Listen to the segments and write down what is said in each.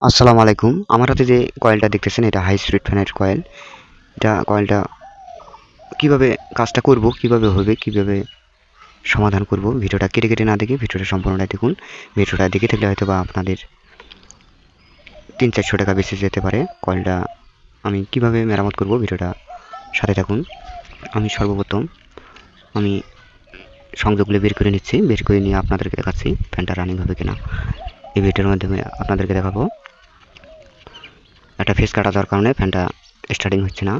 আসসালামু আলাইকুম। আমার হাতে যে কয়েলটা দেখতেছেন এটা হাই স্পিড ফ্যানের কয়েল। কয়েলটা কিভাবে কাজটা করব, কিভাবে হবে, কিভাবে সমাধান করব, ভিডিওটা কেটে কেটে না দেখে ভিডিওটা সম্পূর্ণটা দেখুন। ভিডিওটা দেখে থাকলে হয়তো বা আপনাদের 300-400 টাকা বেঁচে যেতে পারে। কয়েলটা আমি কিভাবে মেরামত করব ভিডিওটা সাথে থাকুন। আমি সর্বপ্রথম আমি সংযোগগুলো বের করে নিচ্ছি, বের করে নিয়ে আপনাদেরকে দেখাচ্ছি ফ্যানটা রানিং হবে কিনা। এই ভিডিওর মাধ্যমে আপনাদেরকে দেখাবো। একটা ফেস কাটা যাওয়ার কারণে ফ্যানটা স্টার্টিং হচ্ছে না।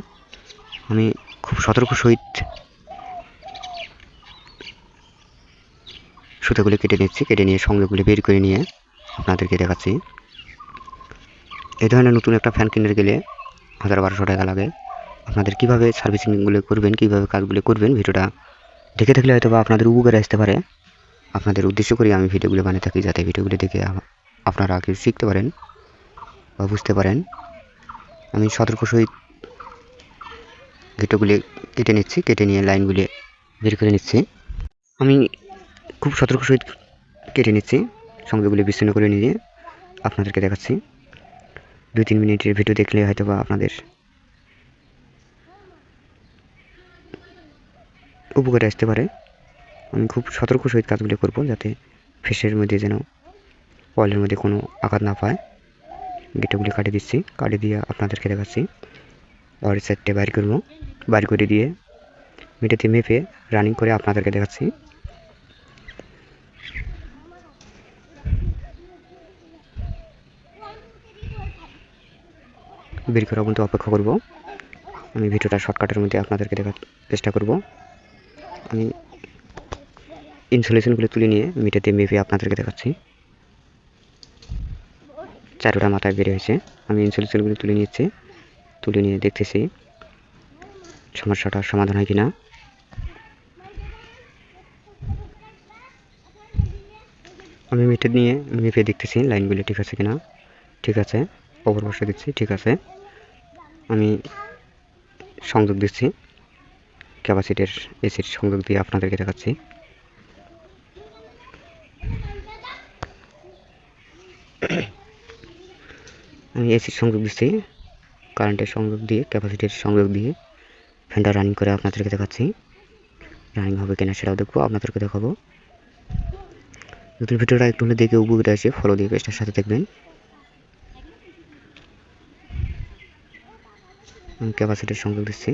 আমি খুব সতর্ক সহিত সুতাগুলো কেটে নিচ্ছি, কেটে নিয়ে সংযোগগুলো বের করে নিয়ে আপনাদেরকে দেখাচ্ছি। এই ধরনের নতুন একটা ফ্যান কিনতে গেলে 1000-1200 টাকা লাগে। আপনাদের কিভাবে সার্ভিসিংগুলো করবেন, কিভাবে কাজগুলো করবেন, ভিডিওটা দেখে থাকলে হয়তো বা আপনাদের উপকারে আসতে পারে। আপনাদের উদ্দেশ্য করে আমি ভিডিওগুলো বানিয়ে থাকি, যাতে ভিডিওগুলো দেখে আপনারা কিছু শিখতে পারেন বা বুঝতে পারেন। আমি সতর্ক সহিত ভিডিওগুলি কেটে নিচ্ছি, কেটে নিয়ে লাইনগুলি বের করে নিচ্ছি। আমি খুব সতর্ক সহিত কেটে নিচ্ছি, সংযোগগুলি বিচ্ছিন্ন করে নিয়ে আপনাদেরকে দেখাচ্ছি। 2-3 মিনিটের ভিডিও দেখলে হয়তো বা আপনাদের উপকারে আসতে পারে। আমি খুব সতর্ক সহিত কাজগুলো করব, যাতে ফেসের মধ্যে যেন অয়েলের মধ্যে কোনো আঘাত না পায়। গেটগুলি কাটে দিচ্ছি, কাটে দিয়ে আপনাদেরকে দেখাচ্ছি। আর সাইডটা বাইর করবো, বাইর করে দিয়ে মিটারটি মেপে রানিং করে আপনাদেরকে দেখাচ্ছি। বের করা পর্যন্ত অপেক্ষা করব। আমি ভিডিওটা শর্টকাটের মধ্যে আপনাদেরকে দেখার চেষ্টা করব। আমি ইনসুলেশনগুলো তুলে নিয়ে মিটারটি মেপে আপনাদেরকে দেখাচ্ছি। 4টা মাথায় বের হয়েছে। আমি ইনসুলেশনগুলো তুলে নিচ্ছি, তুলে নিয়ে দেখতেছি সমস্যাটার সমাধান হয় কিনা। আমি মিটার নিয়ে মেপে দেখতেছি লাইনগুলো ঠিক আছে কিনা। ঠিক আছে, ওপর বসে দিচ্ছি, ঠিক আছে। আমি সংযোগ দিচ্ছি, ক্যাপাসিটির এসির সংযোগ দিয়ে আপনাদেরকে দেখাচ্ছি। আমি এসির সংযোগ দিচ্ছি, কারেন্টের সংযোগ দিয়ে, ক্যাপাসিটির সংযোগ দিয়ে ফ্যানটা রানিং করে আপনাদেরকে দেখাচ্ছি। রানিং হবে কিনা সেটাও দেখবো, আপনাদেরকে দেখাবো। নতুন ভিডিওটা একটু হলে দেখে উপকৃত আসে, ফলো দিয়ে পেজটার সাথে দেখবেন। আমি ক্যাপাসিটির সংযোগ দিচ্ছি,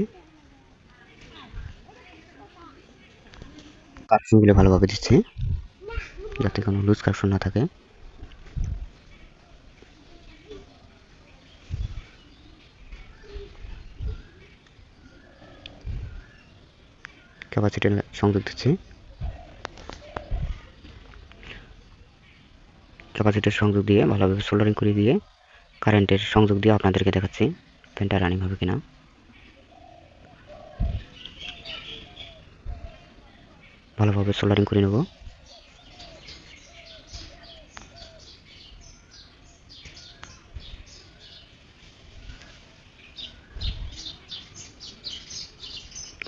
কানেকশনগুলো ভালোভাবে দিচ্ছি, যাতে কোনো লুজ কানেকশন না থাকে। ক্যাপাসিটির সংযোগ দিচ্ছি, ক্যাপাসিটির সংযোগ দিয়ে ভালোভাবে সোল্ডারিং করে দিয়ে কারেন্টের সংযোগ দিয়ে আপনাদেরকে দেখাচ্ছি ফ্যানটা রানিং হবে কিনা। ভালোভাবে সোল্ডারিং করে নেব।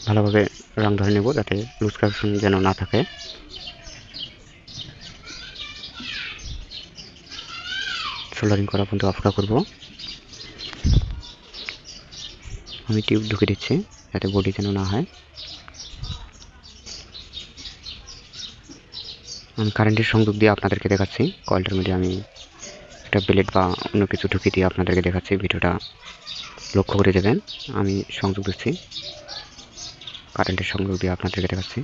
ভালোভাবে রং ধরে নেব, যাতে লুজ কানেকশন যেন না থাকে। সোল্ডারিং করা পর্যন্ত অপেক্ষা করব। আমি টিউব ঢুকে দিচ্ছি, যাতে বডি যেন না হয়। আমি কারেন্টের সংযোগ দিয়ে আপনাদেরকে দেখাচ্ছি। কয়েলটার মধ্যে আমি একটা ব্লেড বা অন্য কিছু ঢুকিয়ে দিয়ে আপনাদেরকে দেখাচ্ছি। ভিডিওটা লক্ষ্য করে দেবেন। আমি সংযোগ দিচ্ছি, কারেন্টের সংযোগ দিয়ে আপনাদেরকে দেখাচ্ছি।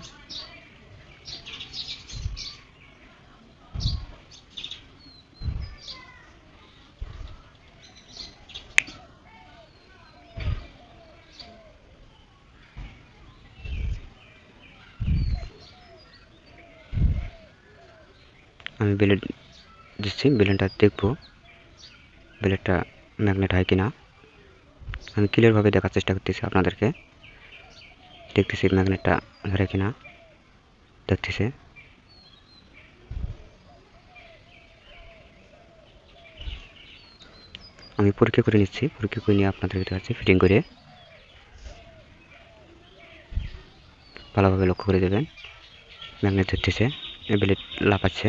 আমি ব্লেড দিচ্ছি, ব্লেডটা দেখবো ব্লেডটা ম্যাগনেট হয় কিনা। আমি ক্লিয়ারভাবে দেখার চেষ্টা করতেছি আপনাদেরকে। দেখতেছি ম্যাগনেটটা ধরে কিনা, দেখতেছে। আমি পরীক্ষা করে নিচ্ছি, পরীক্ষা করে নিয়ে আপনাদেরকে দেখাচ্ছি ফিটিং করে। ভালোভাবে লক্ষ্য করে দেবেন। ম্যাগনেট ধরতেছে, ব্লেড লাফাচ্ছে।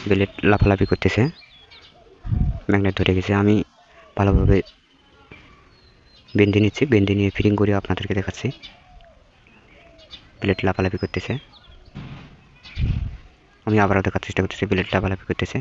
ব্লেড লাফালাফি করতেছে, ম্যাগনেট ধরে গেছে। আমি ভালোভাবে বেঁধে নিচ্ছি, বেঁধে নিয়ে ফিটিং করে আপনাদেরকে দেখাচ্ছি। ব্লেড লাফালাফি করতেছে, আমি আবারও দেখার চেষ্টা করতেছি, ব্লেড লাফালাফি করতেছে।